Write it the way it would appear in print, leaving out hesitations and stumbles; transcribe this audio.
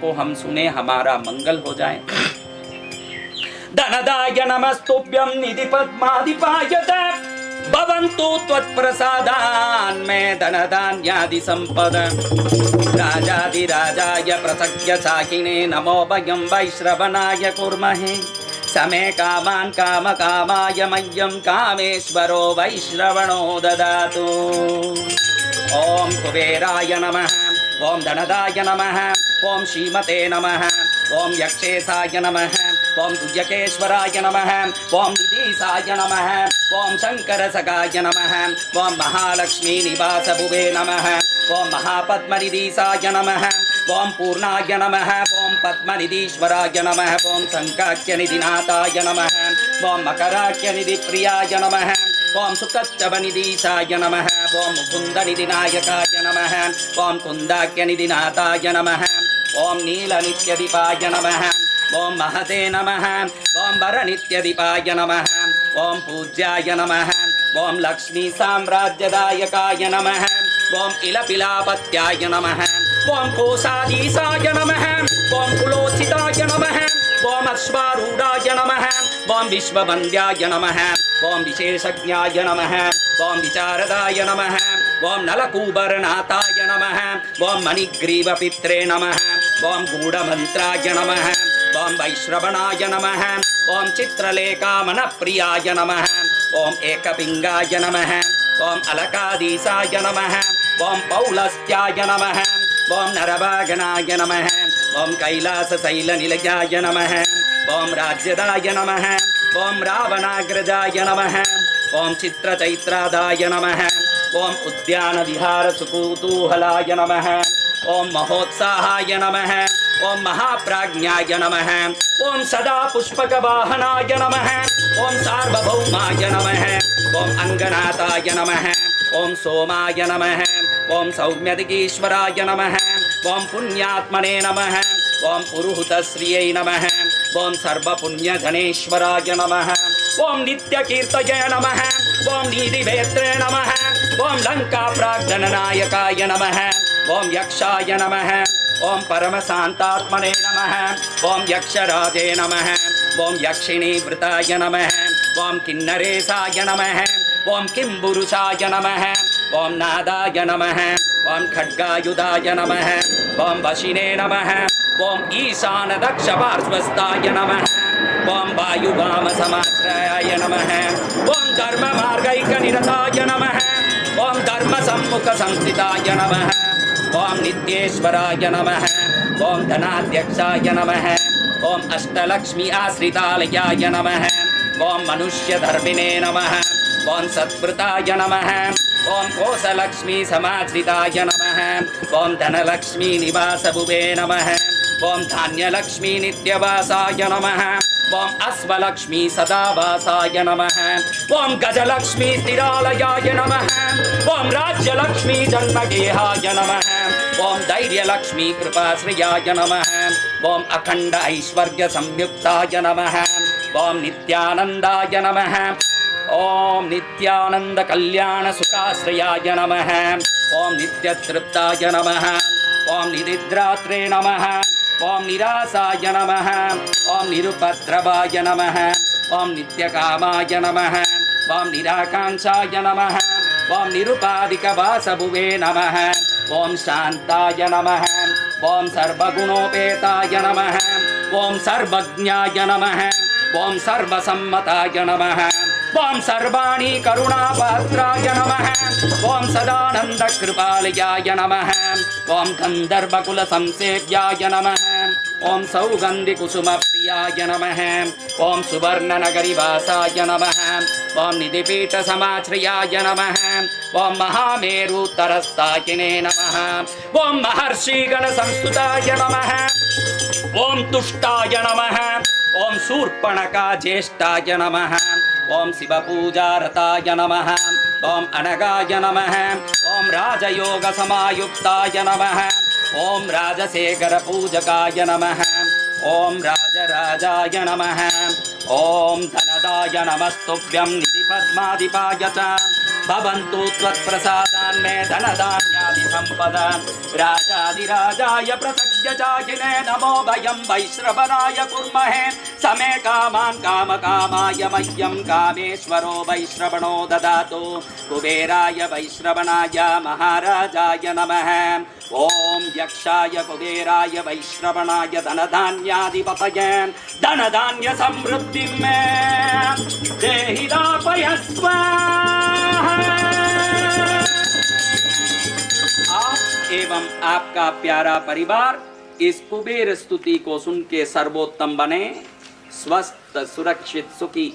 को हम सुने, हमारा मंगल हो जाए। धनदाय नमस्तुभ्यं निधि पद्माधिपाय भवन्तु त्वत्प्रसादान्मे धनधान्यादि संपद। राजाधिराजाय पृथग्य साहिने नमो भयं वैश्रवणाय कुर्महे। समे कामान् कामकामाय मह्यं कामेश्वरो वैश्रवणो ददातु। ओम कुबेराय नमः, ओम धनदाय नमः, ओम श्रीमते नमः, ओम यक्षेशाय नमः, ओम तुयकेश्वराय नमः, ओम निधीशाय नमः, ओम शंकरसखाय नमः, ओम महालक्ष्मी निवास भुवे नमः, ओम महापद्मनिधीशाय नमः, ओम पूर्णाय नमः, ओम पद्मनिधीश्वराय नमः, ओम शंकाख्यनिधिनाथाय नमः, ओम मकराख्यनिधिप्रियाय नमः, ओम सुकच्चवनिधीशाय नमः, ओम मुकुन्दनिधिनायकाय नमः, ओम कुन्दाख्यनिधिनाथाय नमः, ओम नीलनित्यदीपाय नमः, ओम महते नमः, ओम वरनित्यदीपाय नमः, ओम पूज्याय नमः, ओम लक्ष्मी साम्राज्यदायकाय नमः, ओम इलपिलापत्याय नमः, ओम कोशाधीशाय नमः, ओम कुलोचिताय नमः, ओम अश्वारूढ़ाय नमः, ओम विश्ववन्द्याय नमः, ओम विशेषज्ञाय नमः, ओम विचारदाय नमः, ओम नलकूबरनाथाय नमः, ओम मणिग्रीवपित्रे नमः, ओम गूढ़मन्त्राय नमः, ओम वैश्रवणाय नमः, ओम चित्रलेखामनप्रियाय नमः, ओम एकपिंगाय नमः, ओम अलकाधीशाय नमः, ओम पौलस्त्याय नमः, ओम नरभागनाय नमः, ओम कैलासशैलनिलयाय नमः, ओम राज्यदाय नमः, ओम रावणाग्रजाय नमः, ओम चित्रचैत्रादाय नमः, ओम उद्यानविहारसुकुतूहलाय नमः, ओम महोत्साहाय नमः, ओम महाप्राज्ञाय नमः, ओम सदा पुष्पकवाहनाय नमः, ओम सार्वभौमाय नमः, ओम अंगनाथाय नमः, ओम सोमाय नमः, ओम सौम्यदिगीश्वराय नमः, ओम पुण्यात्मने नमः, ओम पुरुहूतश्रियै नमः, ओम सर्वपुण्यधनेश्वराय नमः, ओम नित्यकीर्तये नमः, ओम नीतिवेत्रे नमः, ओम लंकाप्राग्धननायकाय नमः, ओम यक्षाय नमः, ओम परमशान्तात्मने नमः, ओम यक्षराजे नमः, ओम यक्षिणीवृताय नमः, ओम किन्नरेशाय नमः, ओम किम्बुरुषाय नमः, ओम नादाय नमः, ओम खड्गायुधाय नमः, ओम वशिने नमः, ओम ईशान दक्ष पार्श्वस्थाय नमः, ओम वायुवामसमाश्रयाय नमः, ओम धर्म मार्गैकनिरताय नमः, ओम धर्म सम्मुख संस्थिताय नमः, ओम नित्येश्वराय नमः, ओम धनाध्यक्षाय नमः, ओम अष्टलक्ष्मी आश्रितालयाय नमः, ओम मनुष्यधर्मिणे नमः, ओम सत्कृताय नमः, ओम कोशलक्ष्मी समाश्रिताय नमः, ओम धनलक्ष्मी निवासभुवे नमः, ओम धान्यलक्ष्मी नित्यवासाय नमः, ओम अश्वलक्ष्मी सदावासाय नमः, ओम गजलक्ष्मी स्थिरालयाय नमः, ओम राज्यलक्ष्मी जन्मगेहाय नमः, ओम धैर्यलक्ष्मी कृपाश्रयाय नमः, ओम अखंड ऐश्वर्य संयुक्ताय नमः, ओम नित्यानंदाय नमः, ओम नित्यानंद कल्याण सुखाश्रयाय नमः, ओम नित्यतृप्ताय नमः, ओम निदिद्रात्रे नमः, ओम निरासाय नमः, ओम निरुपद्रवाय नमः, ओम नित्यकामाय नमः, ओम निराकांक्षाय नमः, ओम निरुपाधिकवासभुवे नमः, ओम शांताय नमः, ओम सर्वगुणोपेताय नमः, ओम सर्वज्ञाय नमः, ओम सर्वसम्मताय नमः, ओम सर्वाणि करुणापात्राय नमः, ओम सदानंद कृपालयाय नमः, ओम गंधर्वकुल संसेव्याय नमः, ओम सौगंधि कुसुम प्रियाय नमः, ओम सुवर्ण नगरी वासाय नमः, ओम निधिपीठ समाश्रयाय नमः, ओम महामेरुतरस्ताकिने नमः, ओम महर्षि गण संस्तुताय नमः, ओम तुष्टाय नमः, ओम शूर्पणखा ज्येष्ठाय नमः, ओम शिवपूजारताय नमः, ओम अनगाय नमः, ओम राजयोग समायुक्ताय नमः, ओम राजशेखर पूजकाय नमः, ओम राजराजाय नमः, ओम धनदाय नमस्तुभ्यं निधि पद्माधिपाय च भवन्तु त्वत्प्रसादान्मे धनधान्या संपदा राजाधिराजाय प्रसज्यजागिने नमो वयं वैश्रवणाय कुर्महे समे कामान् कामकामाय मह्यं कामेश्वरो वैश्रवणो ददातु कुबेराय वैश्रवणाय महाराजाय नमः ओम यक्षाय कुबेराय वैश्रवणाय धनधान्याधिपतये धनधान्य समृद्धि में देहि दापय स्वाहा। आप एवं आपका प्यारा परिवार इस कुबेर स्तुति को सुन के सर्वोत्तम बने, स्वस्थ, सुरक्षित, सुखी